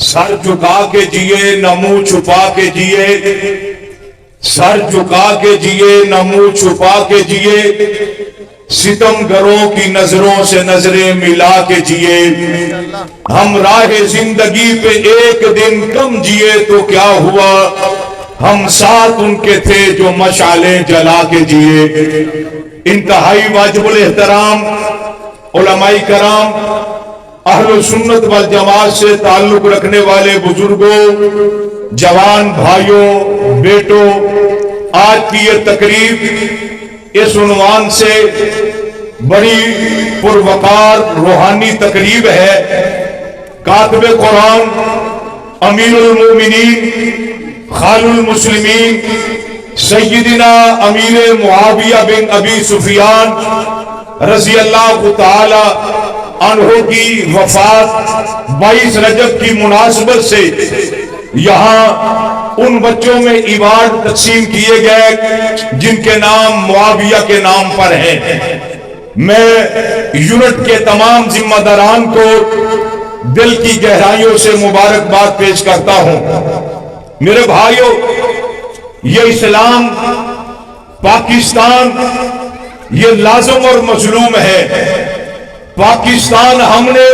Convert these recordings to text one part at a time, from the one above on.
سر جھکا کے جیے نہ منہ چھپا کے جیے، سر جھکا کے جیے نہ منہ چھپا کے جیے، ستم گروں کی نظروں سے نظریں ملا کے جیے، ہم راہ زندگی پہ ایک دن کم جیے تو کیا ہوا، ہم ساتھ ان کے تھے جو مشعلیں جلا کے جیے۔ انتہائی واجب الاحترام علماء کرام، اہل سنت والجماعت سے تعلق رکھنے والے بزرگوں، جوان بھائیوں، بیٹوں، آج کی یہ تقریب اس عنوان سے بڑی پروقار روحانی تقریب ہے۔ کاتب قرآن، امیر المومنین، خال المسلمین، سیدنا امیر معاویہ بن ابی سفیان رضی اللہ تعالی عنہ کی وفات 22 رجب کی مناسبت سے یہاں ان بچوں میں ایوارڈ تقسیم کیے گئے جن کے نام معاویہ کے نام پر ہیں۔ میں یونٹ کے تمام ذمہ داران کو دل کی گہرائیوں سے مبارکباد پیش کرتا ہوں۔ میرے بھائیوں، یہ اسلام، پاکستان، یہ لازم اور مظلوم ہے۔ پاکستان ہم نے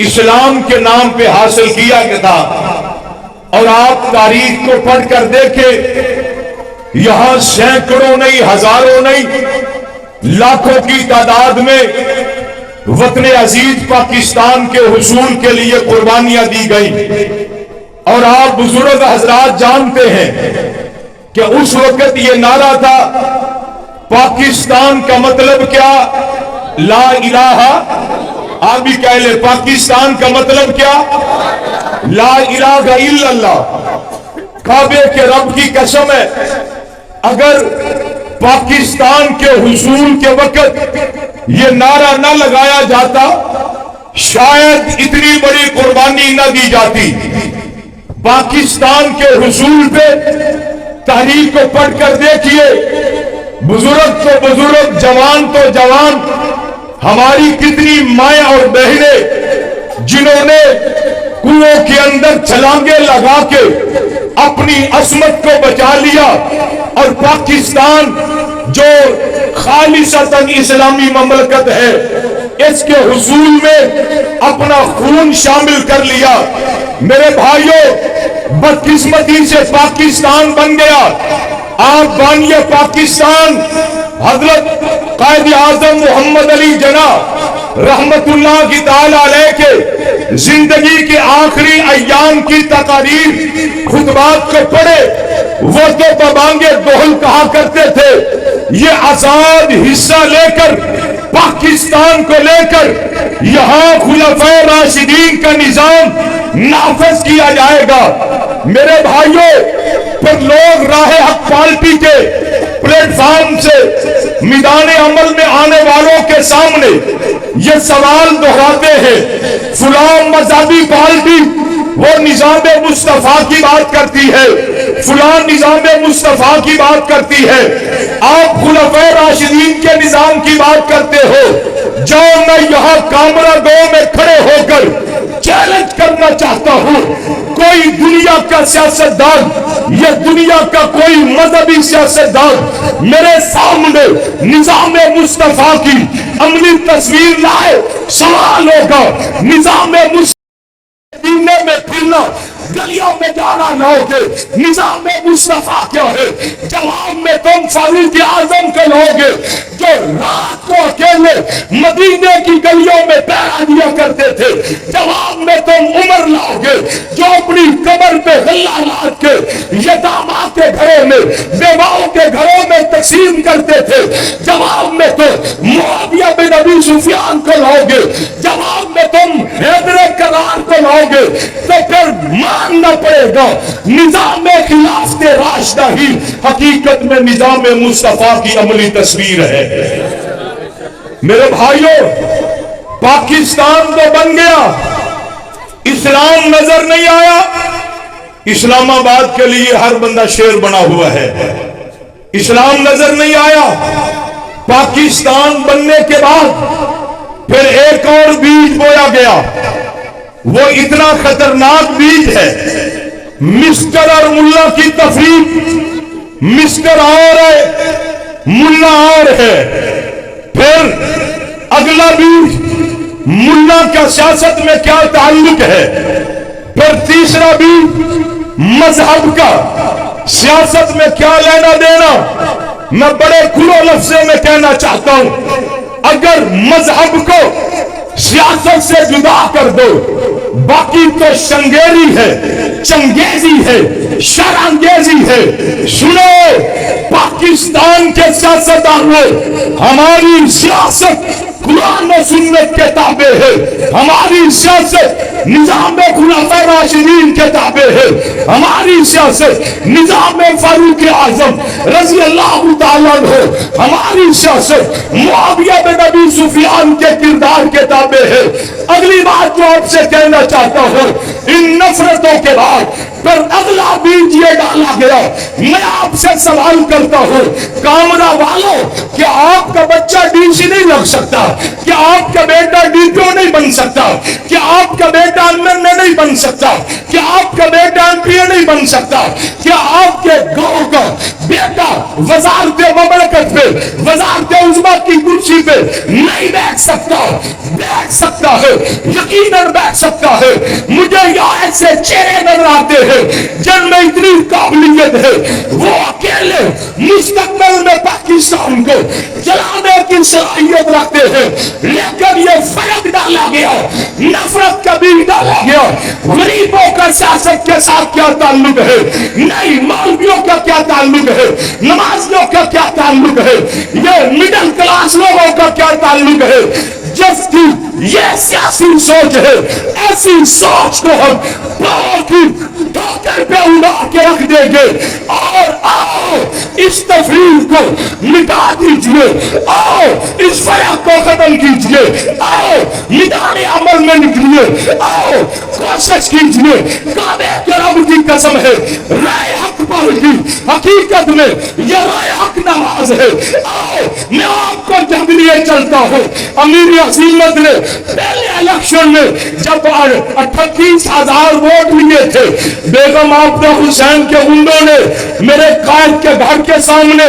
اسلام کے نام پہ حاصل کیا تھا، اور آپ تاریخ کو پڑھ کر دیکھیں، یہاں سینکڑوں نہیں، ہزاروں نہیں، لاکھوں کی تعداد میں وطن عزیز پاکستان کے حصول کے لیے قربانیاں دی گئیں۔ اور آپ بزرگ حضرات جانتے ہیں کہ اس وقت یہ نعرہ تھا، پاکستان کا مطلب کیا؟ لا الہ، آپ بھی کہہ لیں، پاکستان کا مطلب کیا؟ لا الہ الا اللہ۔ کعبے کے رب کی قسم ہے، اگر پاکستان کے حصول کے وقت یہ نعرہ نہ لگایا جاتا، شاید اتنی بڑی قربانی نہ دی جاتی۔ پاکستان کے حصول پہ تحریک کو پڑھ کر دیکھیے، بزرگ تو بزرگ، جوان تو جوان، ہماری کتنی مائیں اور بہنیں جنہوں نے کنویں کے اندر چھلانگیں لگا کے اپنی عصمت کو بچا لیا، اور پاکستان جو خالصتاً اسلامی مملکت ہے، اس کے حصول میں اپنا خون شامل کر لیا۔ میرے بھائیوں، بدقسمتی سے پاکستان بن گیا۔ آپ بانی پاکستان حضرت قائد اعظم محمد علی جناح رحمت اللہ کی تعالی علیہ کے زندگی کے آخری ایام کی تقاریر، خطبات کو پڑھے، وہ تو ببانگے دوہل کہا کرتے تھے، یہ آزاد حصہ لے کر، پاکستان کو لے کر یہاں خلفائے راشدین کا نظام نافذ کیا جائے گا۔ میرے بھائیوں، پھر لوگ راہ حق پارٹی کے پلیٹ فارم سے میدان عمل میں آنے والوں کے سامنے یہ سوال دہراتے ہیں، فلاں مذہبی پارٹی وہ نظام مصطفیٰ کی بات کرتی ہے، فلاں نظام مصطفیٰ کی بات کرتی ہے، آپ خلفائے راشدین کے نظام کی بات کرتے ہو۔ جو میں یہاں کامرا گو میں کھڑے ہو کر چیلنج کرنا چاہتا ہوں، کوئی دنیا کا سیاستدان یا دنیا کا کوئی مذہبی سیاستدان میرے سامنے نظام مصطفیٰ کی عملی تصویر لائے، سوال ہوگا، نظام مصطفیٰ میں پھرنا، گلیوں میں جانا نہ ہوگے، نظام مصطفیٰ کیا ہے؟ جواب میں تم فاروق اعظم کے لوگے جو رات کو اکیلے مدینے کی گلیوں میں پہرا دیا کرتے تھے، جواب میں تم عمر لاؤگے جو اپنی قبر پہ غلہ رات کے یتاماں کے گھروں میں، بیواؤں کے گھروں میں تقسیم کرتے تھے، جواب میں تم معاویہ بن ابی سفیان کو لاؤگے، جواب میں تم حیدر کرار کو لاؤگے، تو پھر ماننا پڑے گا نظام خلافت راشدہ ہی حقیقت میں نظام مصطفیٰ کی عملی تصویر ہے۔ میرے بھائیوں، پاکستان تو بن گیا، اسلام نظر نہیں آیا۔ اسلام آباد کے لیے ہر بندہ شیر بنا ہوا ہے، اسلام نظر نہیں آیا۔ پاکستان بننے کے بعد پھر ایک اور بیج بویا گیا، وہ اتنا خطرناک بیج ہے. مسٹر اور ملا کی تفریق، مسٹر اور ہے ملا اور ہے. پھر اگلا بیج ملا کا سیاست میں کیا تعلق ہے. پھر تیسرا بیج مذہب کا سیاست میں کیا لینا دینا. میں بڑے کھلے لفظوں میں کہنا چاہتا ہوں، اگر مذہب کو سیاست سے جدا کر دو، باقی تو شنگیری ہے، چنگیزی ہے، شرانگیزی ہے. سنو پاکستان کے سیاستدانوں، ہماری سیاست قرآن و سنت کے تابع ہے. ہماری سیاست نظام خلفاء راشدین کے تابع ہے. ہماری سیاست نظام فاروق اعظم رضی اللہ تعالیٰ عنہ، ہماری سیاست معاویہ بن ابی سفیان کے کردار کے تابع ہے. اگلی بات جو آپ سے کہنا چاہتا ہوں، ان نفرتوں کے بعد پھر اگلا بیج یہ ڈالا گیا. میں آپ سے سوال کرتا ہوں کامرا والوں، کیا آپ کا بچہ ڈی سی نہیں لگ سکتا؟ کیا آپ کا بیٹا ڈی پی او نہیں بن سکتا؟ کیا آپ کا بیٹا ایم این اے نہیں بن سکتا؟ کیا آپ کا بیٹا ایم پی اے نہیں بن سکتا؟ کیا آپ کے گاؤں کا بیٹا وزارت مملکت پہ، وزارت عظمیٰ کی کرسی پہ نہیں بیٹھ سکتا؟ بیٹھ سکتا ہے، یقیناً بیٹھ سکتا ہے. مجھے یہاں ایسے چہرے نظر آتے ہیں جن میں اتنی قابلیت ہے، وہ اکیلے مستقبل میں پاکستان کو چلانے کی صلاحیت رکھتے ہیں. لیکن یہ فرق ڈالا گیا، نفرت کا بیج ڈالا گیا. غریبوں کا سیاست کے ساتھ کیا تعلق ہے؟ نہیں. مولویوں کا کیا تعلق ہے؟ نمازیوں کا کیا تعلق ہے؟ یہ مڈل کلاس لوگوں کا کیا تعلق ہے؟ جس کی یہ سیاسی سوچ ہے، ایسی سوچ کو ہم بہت ہی ٹھوکر پہ اڑا کے رکھ دیں گے. اور آؤ اس تفریق کو مٹا دیجئے، آؤ اس فرق کو ختم کیجئے، آؤ میدان عمل میں نکلیے، آؤ کوشش کیجئے. کعبے کے رب کی قسم ہے، رائے حق پر کی حقیقت میں یہ رائے حق نماز ہے. آؤ میں آپ کو جب لیے چلتا ہوں. امیر عظیمت نے پہلے الیکشن میں جب 38,000 ووٹ لیے تھے، بیگم عابدہ حسین کے گنڈوں نے میرے قائد کے گھر کے سامنے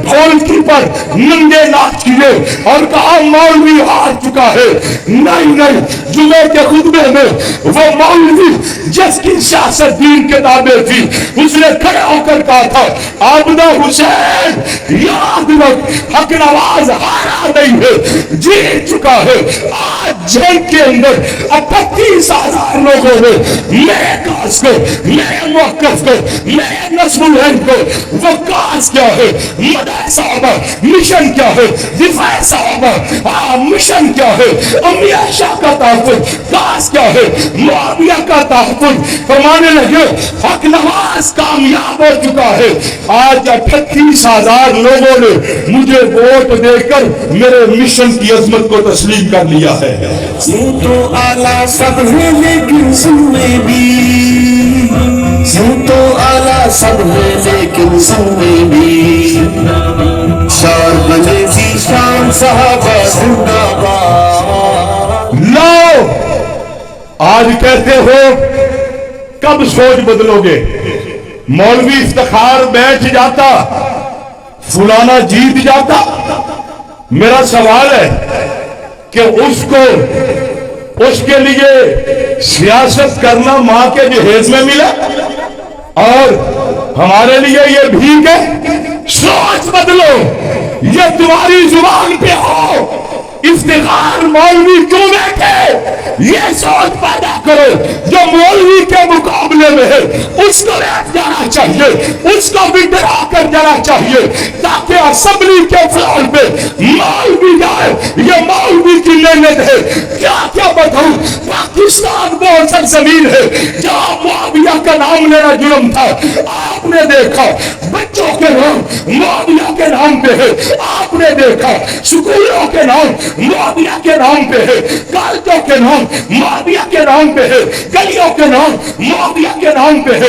ڈھولکی پر ننگے ناچ کیے اور کہا مولوی ہار چکا ہے. نہیں نہیں، جمعے کے خطبے میں وہ مولوی جس کی سیاست دین کے تابع تھی، اس نے کھڑے ہو کر کہا تھا عابدہ حسین یاد رکھ، حق نواز ہارا نہیں ہے، جیت چکا ہے. آج جیل کے اندر 38,000 لوگوں نے میرے کاس کو، میرے موقف کو، میرے نصب الہند کو، وہ کاس کیا ہے؟ مدح صحابہ مشن کیا ہے؟ دفاع صحابہ مشن کیا ہے؟ امی عائشہ کا تحفظ کاس کیا ہے؟ معاویہ کا تحفظ. فرمانے لگے حق نواز کامیاب ہو چکا ہے. آج 38,000 لوگوں نے مجھے ووٹ دے کر میرے مشن کی عظمت کو تسلیم کر لیا ہے. یہ تو اعلیٰ سب ہے لیکن سن میں بھی، یہ تو اعلیٰ سب ہے لیکن سن میں بھی، شان بنے تھی شان صحابہ زندہ باد. لاؤ آج کہتے ہو کب سوچ بدلو گے؟ مولوی افتخار بیٹھ جاتا، فلانا جیت جاتا. میرا سوال ہے کہ اس کو اس کے لیے سیاست کرنا ماں کے جہیز میں ملا اور ہمارے لیے یہ بھیک ہے. سوچ بدلو، یہ تمہاری زبان پہ ہو. افتخار مولوی کیوں بیٹھے؟ یہ سوچ پیدا کرو جو مولوی کے مقابلے میں ہے اس کو بیٹھ جانا چاہیے، اس کو بھی ڈرا کر جانا چاہیے تاکہ اسمبلی کے فلور پہ مولوی جائے. یہ مولوی کی نعمت ہے. کیا کیا بتاؤں، پاکستان وہ سرزمین ہے جہاں معاویہ کا نام لینا جرم تھا. آپ نے دیکھا بچوں کے نام معاویہ کے نام پہ ہے. آپ نے دیکھا سکولوں کے نام معاویہ کے نام پہ ہے، کالجوں کے نام معاویہ کے نام پہ ہے، گلیوں کے نام معاویہ کے نام پہ ہے،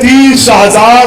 30,000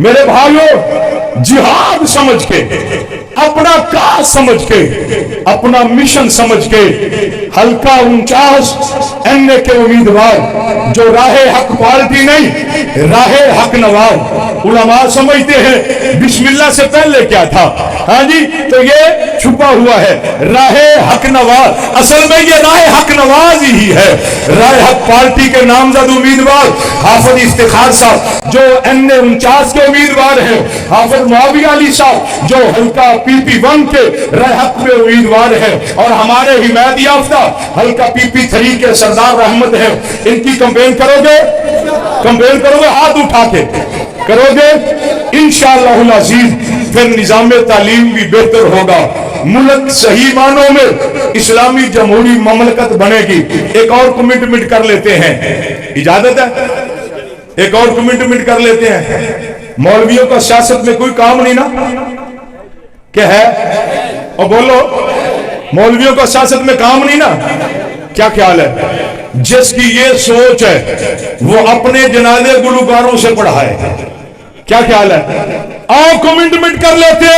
میرے بھائیوں جہاد سمجھ کے اپنا کاج سمجھ کے اپنا مشن سمجھ کے حلقہ 49 این اے کے امیدوار جو راہ حق پارٹی نہیں راہ حق نواز علماء سمجھتے ہیں بسم اللہ سے پہلے کیا تھا ہاں جی تو یہ چھپا ہوا ہے راہ حق نواز اصل میں یہ راہ حق نواز ہی ہے راہ حق پارٹی کے نامزد امیدوار حافظ افتخار صاحب جو این اے 49 کے امیدوار ہیں حافظ معاویہ علی صاحب جو حلقہ پی پی 1 کے راہ حق میں امیدوار ہیں اور ہمارے حمایت یافتہ حلقہ پی پی 3 کے سردار رحمت ہیں ان کی کمپین کرو گے ہاتھ اٹھا کے کرو گے انشاءاللہ العزیز پھر نظام تعلیم بھی بہتر ہوگا ملک صحیح معنوں میں اسلامی جمہوری مملکت بنے گی ایک اور کمٹمنٹ کر لیتے ہیں اجازت ہے ایک اور کمٹمنٹ کر لیتے ہیں مولویوں کا سیاست میں کوئی کام نہیں نا کہ ہے اور بولو مولویوں کا سیاست میں کام نہیں نا کیا خیال ہے جس کی یہ سوچ ہے وہ اپنے جنازے گلوکاروں سے پڑھائے کیا خیال ہے آؤ کمٹمنٹ کر لیتے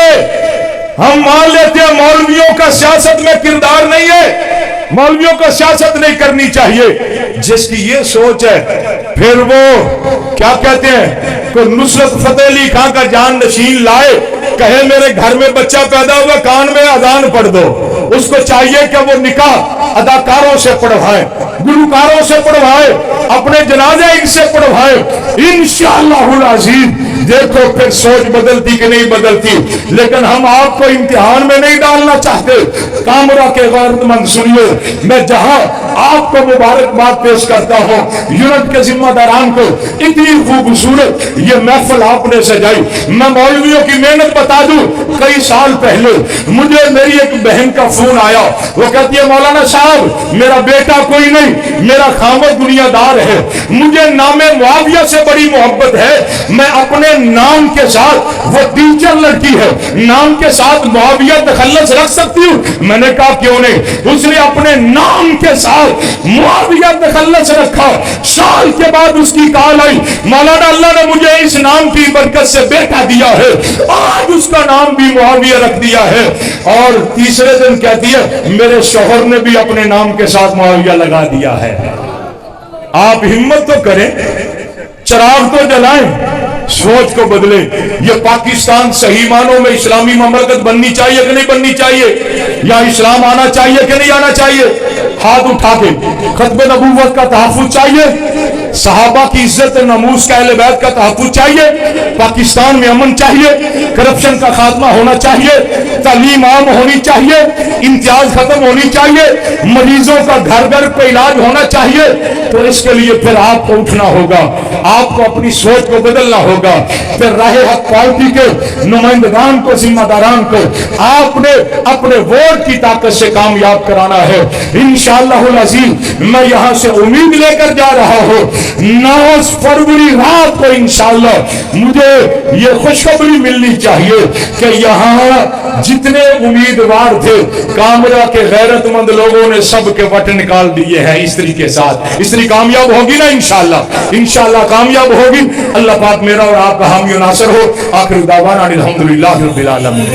ہم مان لیتے ہیں مولویوں کا سیاست میں کردار نہیں ہے مولویوں کا سیاست نہیں کرنی چاہیے جس کی یہ سوچ ہے پھر وہ کیا کہتے ہیں کہ نصرت فتح علی خان کا جان نشین لائے کہے میرے گھر میں بچہ پیدا ہوا کان میں اذان پڑھ دو اس کو چاہیے کہ وہ نکاح اداکاروں سے پڑھوائے گلوکاروں سے پڑھوائے اپنے جنازے ان سے پڑھوائے انشاءاللہ العزیز دیکھو پھر سوچ بدلتی کہ نہیں بدلتی لیکن ہم آپ کو امتحان میں نہیں ڈالنا چاہتے کامرہ کے غیرت مند سنیے میں جہاں آپ کو مبارکباد پیش کرتا ہوں یونٹ کے ذمہ داران کو اتنی خوبصورت یہ محفل آپ نے سجائی میں مولویوں کی محنت بتا دوں کئی سال پہلے مجھے میری ایک بہن کا فون آیا وہ کہتی ہے مولانا صاحب میرا بیٹا کوئی نہیں میرا خامد دنیا دار ہے مجھے نام معاویہ سے بڑی محبت ہے میں اپنے نام کے ساتھ وہ ٹیچر لڑکی ہے نام کے ساتھ معاویہ تخلص رکھ سکتی ہوں میں نے کہا کیوں نہیں اس نے اپنے نام کے ساتھ معاویہ تخلص رکھا سال کے بعد اس کی کال آئی مولانا اللہ نے مجھے اس نام کی برکت سے بیٹا دیا ہے آج اس کا نام بھی معاویہ رکھ دیا ہے اور تیسرے دن کہتی ہے میرے شوہر نے بھی اپنے نام کے ساتھ معاویہ لگا دیا ہے آپ ہمت تو کریں چراغ تو جلائیں سوچ کو بدلے یہ پاکستان صحیح معنوں میں اسلامی مملکت بننی چاہیے کہ نہیں بننی چاہیے یا اسلام آنا چاہیے کہ نہیں آنا چاہیے ہاتھ اٹھا کے ختم نبوت کا تحفظ چاہیے صحابہ کی عزت ناموس کا اہل بیت کا تحفظ چاہیے پاکستان میں امن چاہیے کرپشن کا خاتمہ ہونا چاہیے تعلیم عام ہونی چاہیے امتیاز ختم ہونی چاہیے مریضوں کا گھر گھر پہ علاج ہونا چاہیے تو اس کے لیے پھر آپ کو اٹھنا ہوگا آپ کو اپنی سوچ کو بدلنا ہوگا پھر راہ حق پارٹی کے نمائندگان کو ذمہ داران کو آپ نے اپنے ووٹ کی طاقت سے کامیاب کرانا ہے انشاءاللہ العزیز میں یہاں سے امید لے کر جا رہا ہوں 9 فروری رات کو انشاءاللہ مجھے یہ خوشخبری ملنی چاہیے کہ یہاں جتنے امیدوار تھے کامرہ کے غیرت مند لوگوں نے سب کے وٹ نکال دیے ہیں استری کے ساتھ استری کامیاب ہوگی نا انشاءاللہ کامیاب ہوگی اللہ پاک میرا اور آپ کا حامی و ناصر ہو آخر دعوانا الحمدللہ رب العالمین